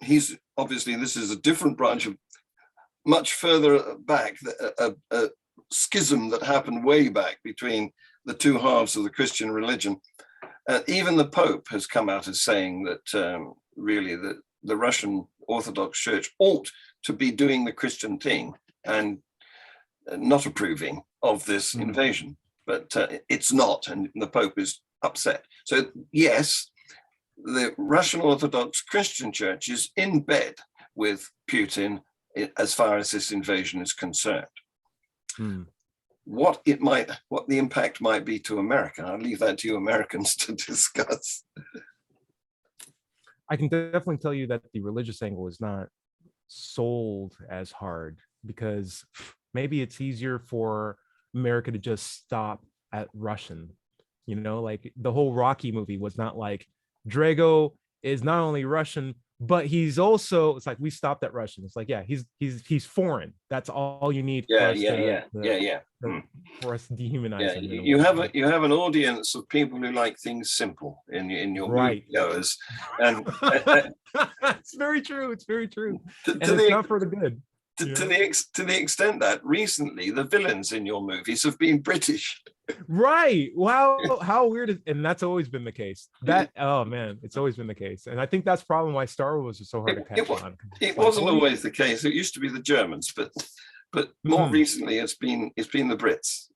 he's obviously, this is a different branch of much further back, a schism that happened way back between the two halves of the Christian religion. Even the Pope has come out as saying that really the Russian Orthodox Church ought to be doing the Christian thing and not approving of this invasion, but it's not, and the Pope is upset. So yes, the Russian Orthodox Christian Church is in bed with Putin as far as this invasion is concerned. What the impact might be to America, I'll leave that to you Americans to discuss. I can definitely tell you that the religious angle is not sold as hard, because maybe it's easier for America to just stop at Russian. You know, like the whole Rocky movie was not like Drago is not only Russian, but he's also, it's like we stopped at Russian. It's like, yeah, he's foreign. That's all you need. For us to dehumanize him. You have an audience of people who like things simple in your moviegoers, and it's very true. It's very true, and it's not for the good. To the extent that recently the villains in your movies have been British. Right. Wow. How weird and that's always been the case. Oh man, it's always been the case. And I think that's probably why Star Wars is so hard to catch on. It wasn't always the case. It used to be the Germans, but more recently it's been the Brits.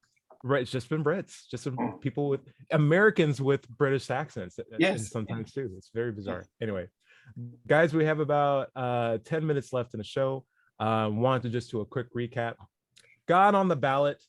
Right. It's just been Brits, just some people with Americans with British accents. Yes. And sometimes too. It's very bizarre. Anyway, guys, we have about 10 minutes left in the show. Wanted to just do a quick recap. God on the ballot.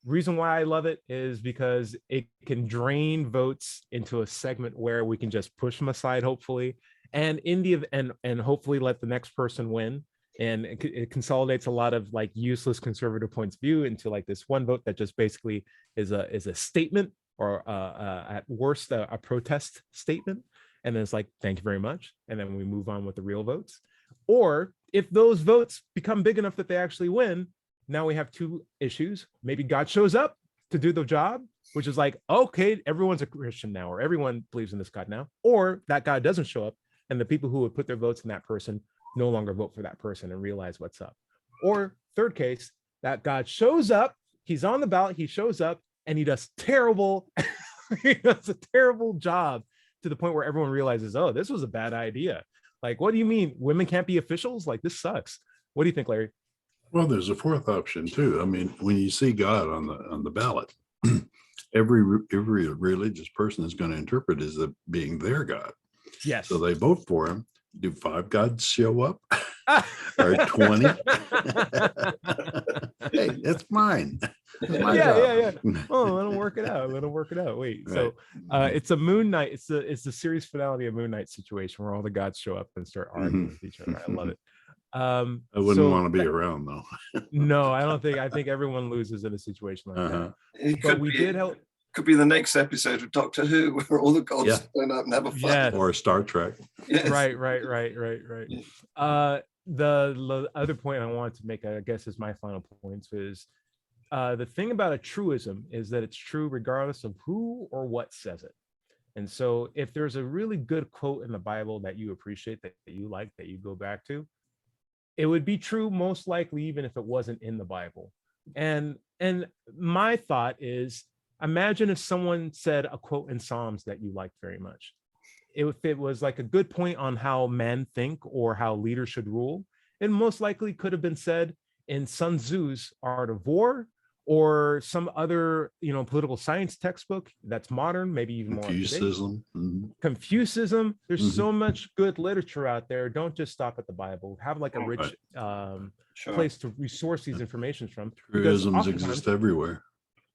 Reason why I love it is because it can drain votes into a segment where we can just push them aside, hopefully, and and hopefully let the next person win. And it consolidates a lot of like useless conservative points of view into like this one vote that just basically is a statement, or at worst a protest statement. And then it's like, thank you very much. And then we move on with the real votes. Or if those votes become big enough that they actually win, now we have two issues. Maybe God shows up to do the job, which is like, okay, everyone's a Christian now, or everyone believes in this God now. Or that God doesn't show up, and the people who would put their votes in that person no longer vote for that person and realize what's up. Or third case, that God shows up, he's on the ballot, he shows up, and he does terrible, he does a terrible job to the point where everyone realizes, oh, this was a bad idea. Like, what do you mean women can't be officials? Like, this sucks. What do you think, Larry? Well, there's a fourth option too. I mean, when you see God on the ballot, every religious person is going to interpret as being their God. Yes. So they vote for him. Do 5 gods show up? Or 20? Hey, it's mine. It's my job. Oh, let them work it out. Wait. Right. So it's a Moon Knight. It's the series finale of Moon Knight situation where all the gods show up and start arguing with each other. I love it. I wouldn't want to be around though. No, I think everyone loses in a situation like that. But we did help. Could be the next episode of Doctor Who, where all the gods turn up and have a fight. Yes. Or Star Trek. Yes. Right. The other point I wanted to make, I guess, is my final points, is the thing about a truism is that it's true regardless of who or what says it. And so if there's a really good quote in the Bible that you appreciate, that you like, that you go back to, it would be true most likely even if it wasn't in the Bible. And my thought is, imagine if someone said a quote in Psalms that you liked very much. If it was like a good point on how men think or how leaders should rule, it most likely could have been said in Sun Tzu's Art of War, or some other, political science textbook that's modern, maybe even more Confucianism. Confucianism. There's so much good literature out there. Don't just stop at the Bible. Have like a rich place to resource these informations from. Truisms exist everywhere.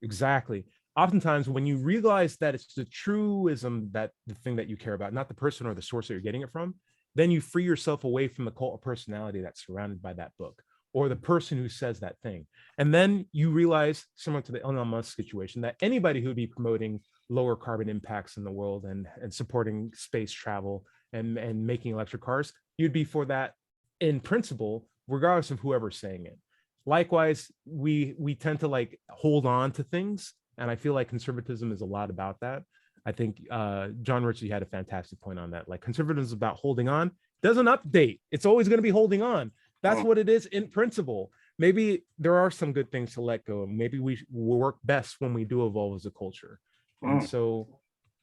Exactly. oftentimes when you realize that it's the truism, that the thing that you care about, not the person or the source that you're getting it from, then you free yourself away from the cult of personality that's surrounded by that book or the person who says that thing. And then you realize, similar to the Elon Musk situation, that anybody who'd be promoting lower carbon impacts in the world and supporting space travel and making electric cars, you'd be for that in principle, regardless of whoever's saying it. Likewise, we tend to like hold on to things. And I feel like conservatism is a lot about that. I think John Ritchie had a fantastic point on that. Like conservatism is about holding on, doesn't update. It's always going to be holding on. That's what it is in principle. Maybe there are some good things to let go, and maybe we will work best when we do evolve as a culture. And so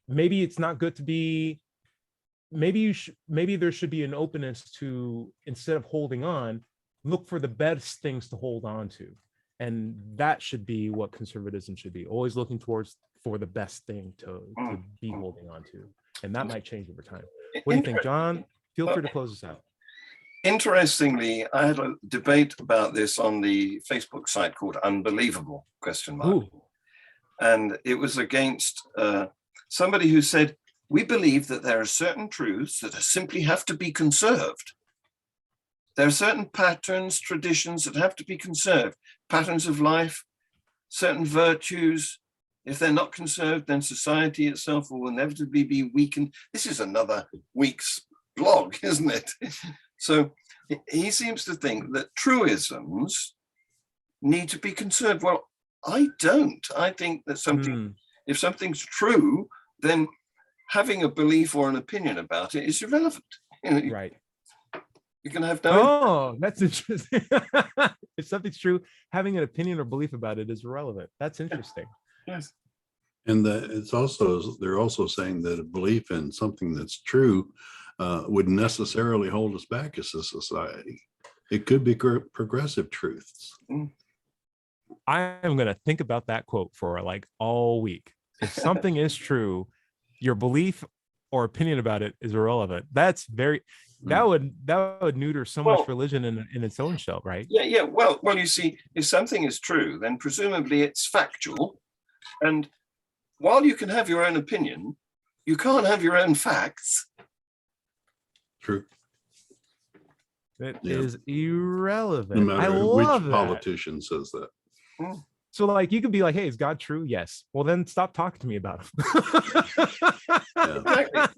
maybe it's not good to be, maybe there should be an openness to, instead of holding on, look for the best things to hold on to. And that should be what conservatism should be, always looking towards for the best thing to be holding on to. And that might change over time. What do you think, John? Feel free to close us out. Interestingly, I had a debate about this on the Facebook site called Unbelievable ? And it was against somebody who said, we believe that there are certain truths that simply have to be conserved. There are certain patterns, traditions that have to be conserved, patterns of life, certain virtues. If they're not conserved, then society itself will inevitably be weakened. This is another week's blog, isn't it? So he seems to think that truisms need to be conserved. Well, I don't. I think that if something's true, then having a belief or an opinion about it is irrelevant. Right. You can have no. Oh, that's interesting. If something's true, having an opinion or belief about it is irrelevant. That's interesting. Yes. And they're also saying that a belief in something that's true wouldn't necessarily hold us back as a society. It could be progressive truths. I am going to think about that quote for like all week. If something is true, your belief or opinion about it is irrelevant. That's very, that would neuter so much religion in its own shell, right? Yeah. Well, you see, if something is true, then presumably it's factual. And while you can have your own opinion, you can't have your own facts. True. It is irrelevant. No matter I love which politician says that. So like you could be like, hey, is God true? Yes. Well, then stop talking to me about him. Exactly.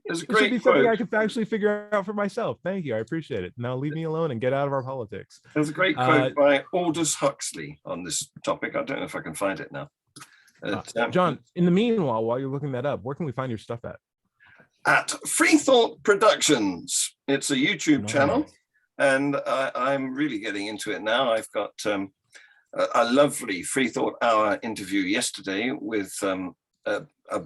There's a great be quote. Something I can actually figure out for myself. Thank you. I appreciate it. Now leave me alone and get out of our politics. There's a great quote by Aldous Huxley on this topic. I don't know if I can find it now. John, in the meanwhile, while you're looking that up, where can we find your stuff at? At Free Thought Productions. It's a YouTube channel, and I'm really getting into it now. I've got a lovely Free Thought Hour interview yesterday with a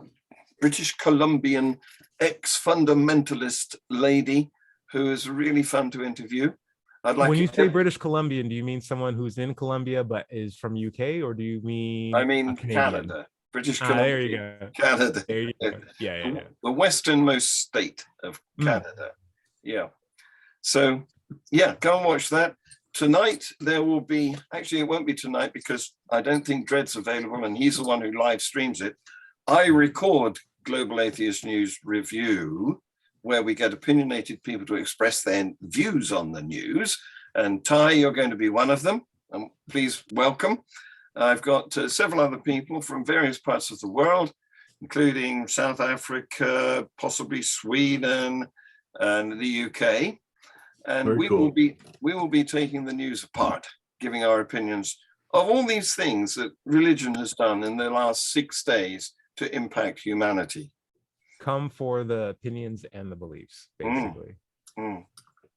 British Columbian ex-fundamentalist lady who is really fun to interview. When you say British Columbian, do you mean someone who's in Colombia but is from UK, or do you mean? I mean Canada. British Columbia. There you go. Canada. There you go. Yeah. The westernmost state of Canada. Yeah. So, yeah, go and watch that. Tonight, there will be, actually, it won't be tonight because I don't think Dred's available and he's the one who live streams it. I record Global Atheist News Review, where we get opinionated people to express their views on the news. And Ty, you're going to be one of them. Please welcome. I've got several other people from various parts of the world, including South Africa, possibly Sweden, and the UK. And we will be taking the news apart, giving our opinions of all these things that religion has done in the last 6 days to impact humanity. Come for the opinions and the beliefs, basically.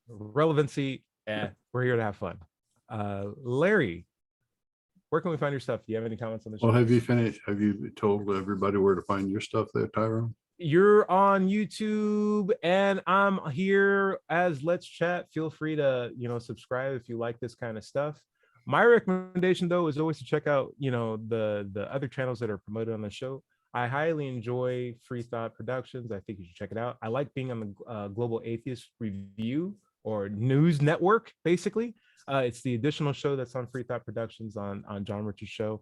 Relevancy, we're here to have fun. Larry, where can we find your stuff? Do you have any comments on the show? Well, have you finished? Have you told everybody where to find your stuff there, Tyrone? You're on YouTube and I'm here as Let's Chat. Feel free to, subscribe if you like this kind of stuff. My recommendation, though, is always to check out, the other channels that are promoted on the show. I highly enjoy Free Thought Productions. I think you should check it out. I like being on the Global Atheist Review or News Network, basically. It's the additional show that's on Free Thought Productions on John Richard's show.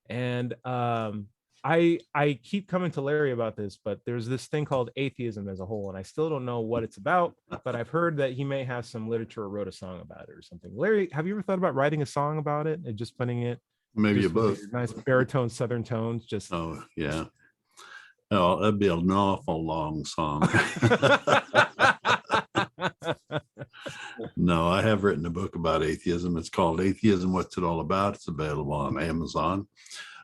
And I keep coming to Larry about this, but there's this thing called atheism as a whole, and I still don't know what it's about, but I've heard that he may have some literature or wrote a song about it or something. Larry, have you ever thought about writing a song about it and just putting it Maybe a just with book. your nice baritone southern tones? Just Oh, yeah. Oh, that'd be an awful long song. No, I have written a book about atheism. It's called Atheism, What's It All About? It's available on Amazon.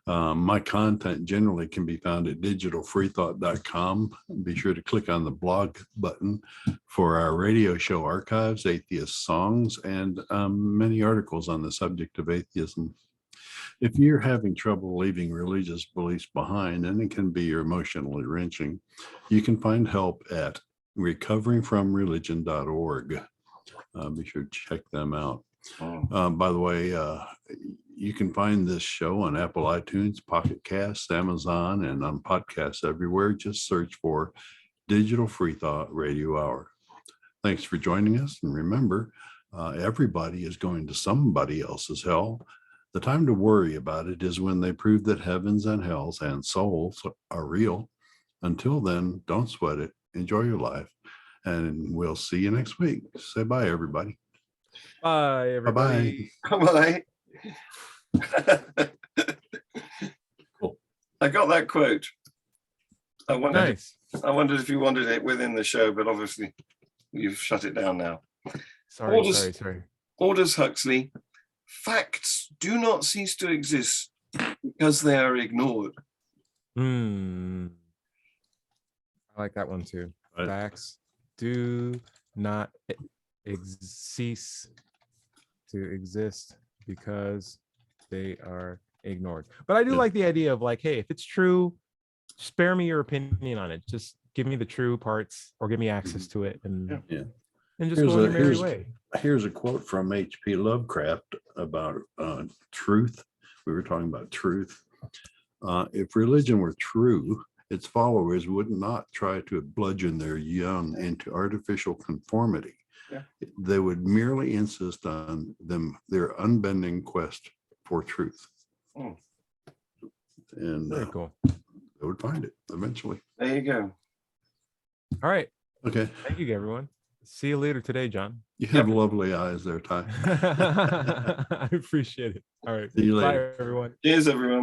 My content generally can be found at digitalfreethought.com. Be sure to click on the blog button for our radio show archives, atheist songs, and many articles on the subject of atheism. If you're having trouble leaving religious beliefs behind, and it can be emotionally wrenching, you can find help at recoveringfromreligion.org. Be sure to check them out. By the way, you can find this show on Apple iTunes, Pocket Casts, Amazon, and on podcasts everywhere. Just search for Digital Free Thought Radio Hour. Thanks for joining us. And remember, everybody is going to somebody else's hell. The time to worry about it is when they prove that heavens and hells and souls are real. Until then, don't sweat it. Enjoy your life. And we'll see you next week. Say bye, everybody. Bye, everybody. Bye. Cool. I got that quote. I wondered Nice. if you wanted it within the show, but obviously you've shut it down now. Sorry. Aldous Huxley, facts do not cease to exist because they are ignored. I like that one too. Right. Facts do not cease to exist because they are ignored. But I do like the idea of like, hey, if it's true, spare me your opinion on it. Just give me the true parts or give me access to it, and just go your merry way. Here's a quote from H.P. Lovecraft about truth. We were talking about truth. If religion were true, its followers would not try to bludgeon their young into artificial conformity. Yeah. They would merely insist on their unbending quest for truth. And Very cool. they would find it eventually. There you go. All right. Okay. Thank you, everyone. See you later today, John. You have lovely eyes there, Ty. I appreciate it. All right. See you later. Bye, everyone. Cheers, everyone.